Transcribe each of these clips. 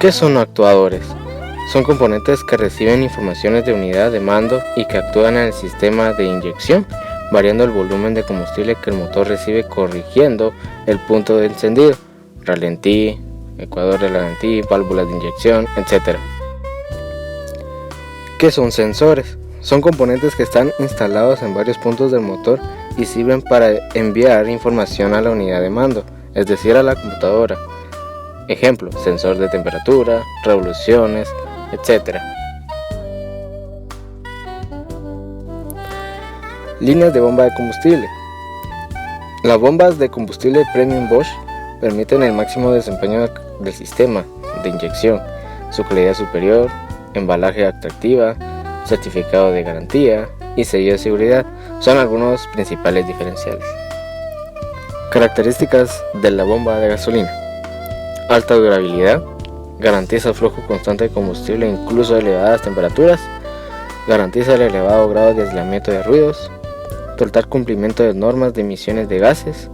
¿Qué son actuadores? Son componentes que reciben informaciones de unidad de mando y que actúan en el sistema de inyección, variando el volumen de combustible que el motor recibe, corrigiendo el punto de encendido, ralentí, ecuador de ralentí, válvulas de inyección, etc. ¿Qué son sensores? Son componentes que están instalados en varios puntos del motor y sirven para enviar información a la unidad de mando, es decir, a la computadora. Ejemplo, sensor de temperatura, revoluciones, etc. Líneas de bomba de combustible. Las bombas de combustible Premium Bosch permiten el máximo desempeño del sistema de inyección, su calidad superior, embalaje atractiva, certificado de garantía y sello de seguridad son algunos principales diferenciales. Características de la bomba de gasolina. Alta durabilidad, garantiza el flujo constante de combustible incluso a elevadas temperaturas, garantiza el elevado grado de aislamiento de ruidos, total cumplimiento de normas de emisiones de gases,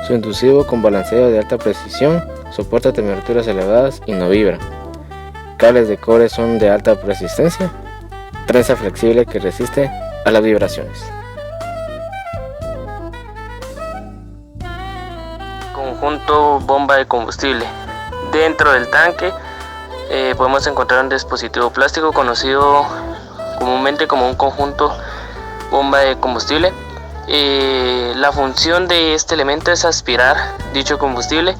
su inducido con balanceo de alta precisión, soporta temperaturas elevadas y no vibra. Cables de cobre son de alta resistencia, trenza flexible que resiste a las vibraciones. Conjunto bomba de combustible. Dentro del tanque podemos encontrar un dispositivo plástico conocido comúnmente como un conjunto bomba de combustible. La función de este elemento es aspirar dicho combustible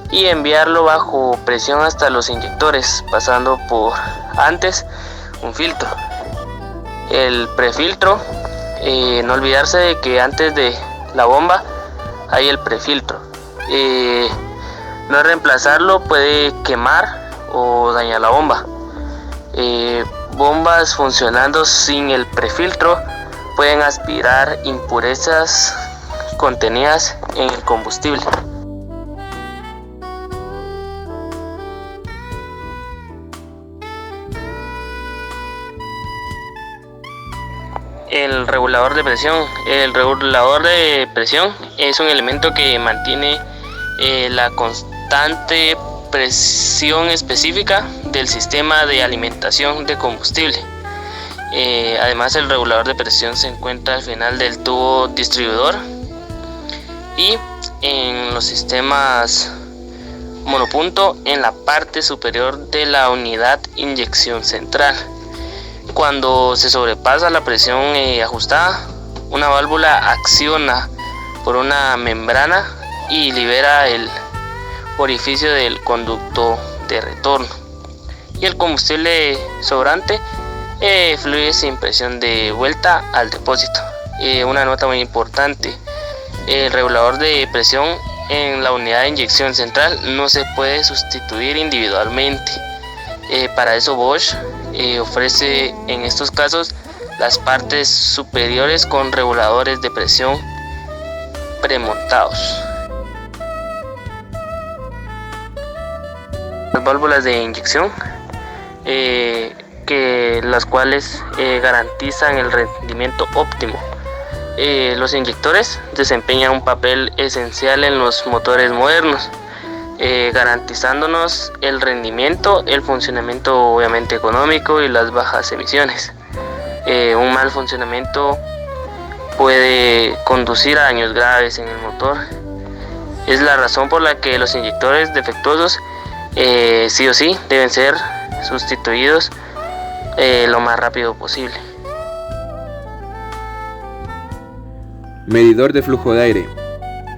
y enviarlo bajo presión hasta los inyectores, pasando por antes un filtro. El prefiltro, no olvidarse de que antes de la bomba hay el prefiltro. No reemplazarlo puede quemar o dañar la bomba. Bombas funcionando sin el prefiltro pueden aspirar impurezas contenidas en el combustible. El regulador de presión. El regulador de presión es un elemento que mantiene la constante presión específica del sistema de alimentación de combustible. Además, el regulador de presión se encuentra al final del tubo distribuidor y en los sistemas monopunto en la parte superior de la unidad inyección central. Cuando se sobrepasa la presión ajustada, una válvula acciona por una membrana y libera el orificio del conducto de retorno, y el combustible sobrante fluye sin presión de vuelta al depósito. Una nota muy importante: el regulador de presión en la unidad de inyección central no se puede sustituir individualmente. Para eso Bosch ofrece en estos casos las partes superiores con reguladores de presión premontados. Las válvulas de inyección, las cuales garantizan el rendimiento óptimo. Los inyectores desempeñan un papel esencial en los motores modernos, garantizándonos el rendimiento, el funcionamiento obviamente económico y las bajas emisiones. Un mal funcionamiento puede conducir a daños graves en el motor. Es la razón por la que los inyectores defectuosos sí o sí deben ser sustituidos lo más rápido posible. Medidor de flujo de aire.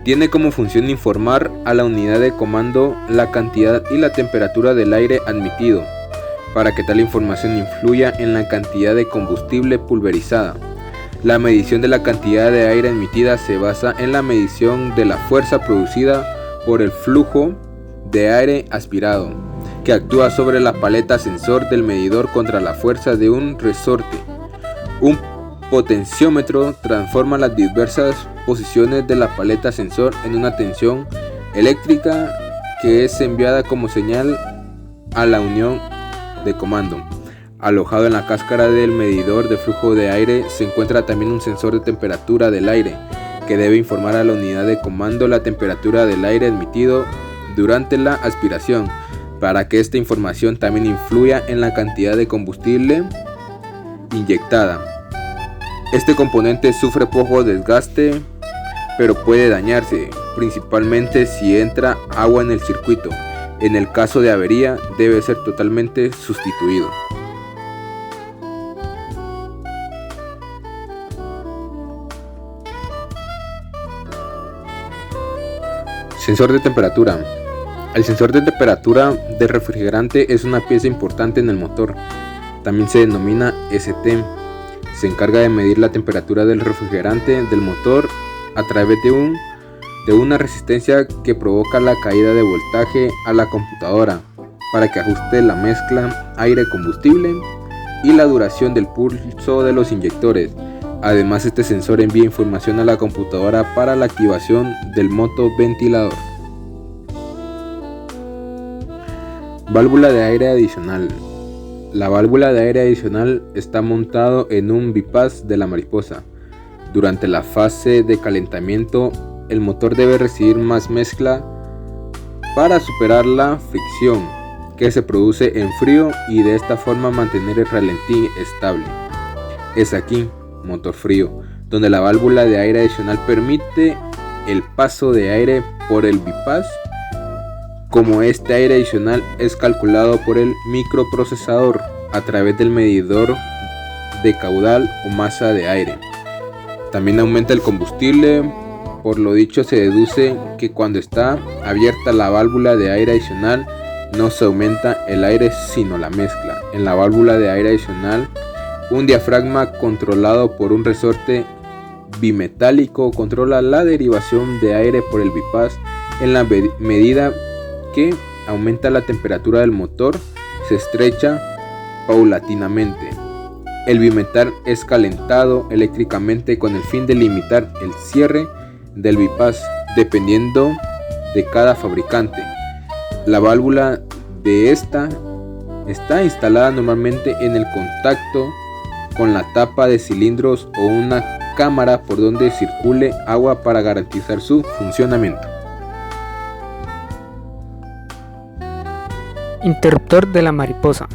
Tiene como función informar a la unidad de comando la cantidad y la temperatura del aire admitido, para que tal información influya en la cantidad de combustible pulverizada. La medición de la cantidad de aire admitida se basa en la medición de la fuerza producida por el flujo de aire aspirado, que actúa sobre la paleta sensor del medidor contra la fuerza de un resorte. Un potenciómetro transforma las diversas posiciones de la paleta sensor en una tensión eléctrica que es enviada como señal a la unión de comando. Alojado en la cáscara del medidor de flujo de aire se encuentra también un sensor de temperatura del aire que debe informar a la unidad de comando la temperatura del aire admitido durante la aspiración. para que esta información también influya en la cantidad de combustible inyectada. Este componente sufre poco desgaste, pero puede dañarse, principalmente si entra agua en el circuito. En el caso de avería, debe ser totalmente sustituido. Sensor de temperatura. El sensor de temperatura del refrigerante es una pieza importante en el motor. También se denomina ST. Se encarga de medir la temperatura del refrigerante del motor a través de una resistencia que provoca la caída de voltaje a la computadora para que ajuste la mezcla aire-combustible y la duración del pulso de los inyectores. Además, este sensor envía información a la computadora para la activación del modo ventilador. Válvula de aire adicional. La válvula de aire adicional está montado en un bypass de la mariposa. Durante la fase de calentamiento, el motor debe recibir más mezcla para superar la fricción que se produce en frío y de esta forma mantener el ralentí estable. Es aquí, motor frío, donde la válvula de aire adicional permite el paso de aire por el bypass. Como este aire adicional es calculado por el microprocesador a través del medidor de caudal o masa de aire. También aumenta el combustible. Por lo dicho, se deduce que cuando está abierta la válvula de aire adicional no se aumenta el aire sino la mezcla. En la válvula de aire adicional, un diafragma controlado por un resorte bimetálico controla la derivación de aire por el bypass. En la medida que aumenta la temperatura del motor, se estrecha paulatinamente. El bimetal es calentado eléctricamente con el fin de limitar el cierre del bypass dependiendo de cada fabricante. La válvula de esta está instalada normalmente en el contacto con la tapa de cilindros o una cámara por donde circule agua para garantizar su funcionamiento. Interruptor de la mariposa.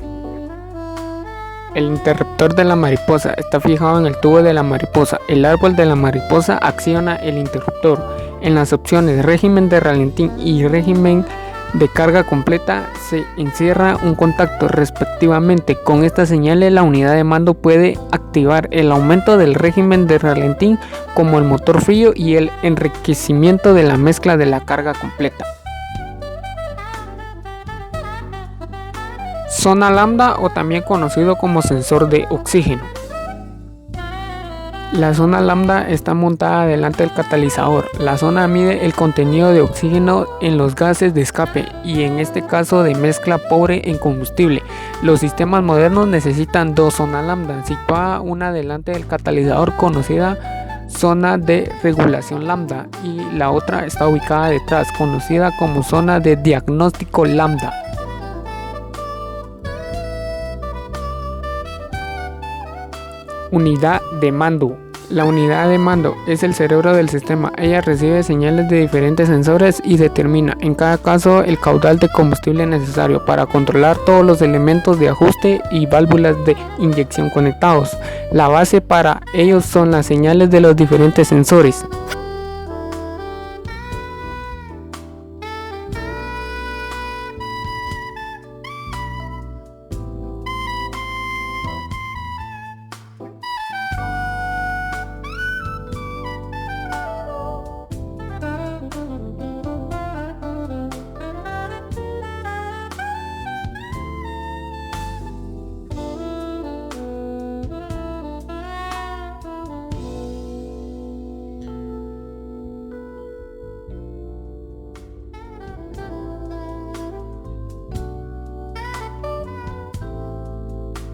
El interruptor de la mariposa está fijado en el tubo de la mariposa. El árbol de la mariposa acciona el interruptor. En las opciones régimen de ralentí y régimen de carga completa se encierra un contacto respectivamente. Con estas señales la unidad de mando puede activar el aumento del régimen de ralentí como el motor frío y el enriquecimiento de la mezcla de la carga completa. Zona lambda, o también conocido como sensor de oxígeno. La zona lambda está montada delante del catalizador. La zona mide el contenido de oxígeno en los gases de escape y en este caso de mezcla pobre en combustible. Los sistemas modernos necesitan dos zonas lambda, situada una delante del catalizador conocida zona de regulación lambda y la otra está ubicada detrás, conocida como zona de diagnóstico lambda. Unidad de mando. La unidad de mando es el cerebro del sistema. Ella recibe señales de diferentes sensores y determina en cada caso el caudal de combustible necesario para controlar todos los elementos de ajuste y válvulas de inyección conectados. La base para ellos son las señales de los diferentes sensores.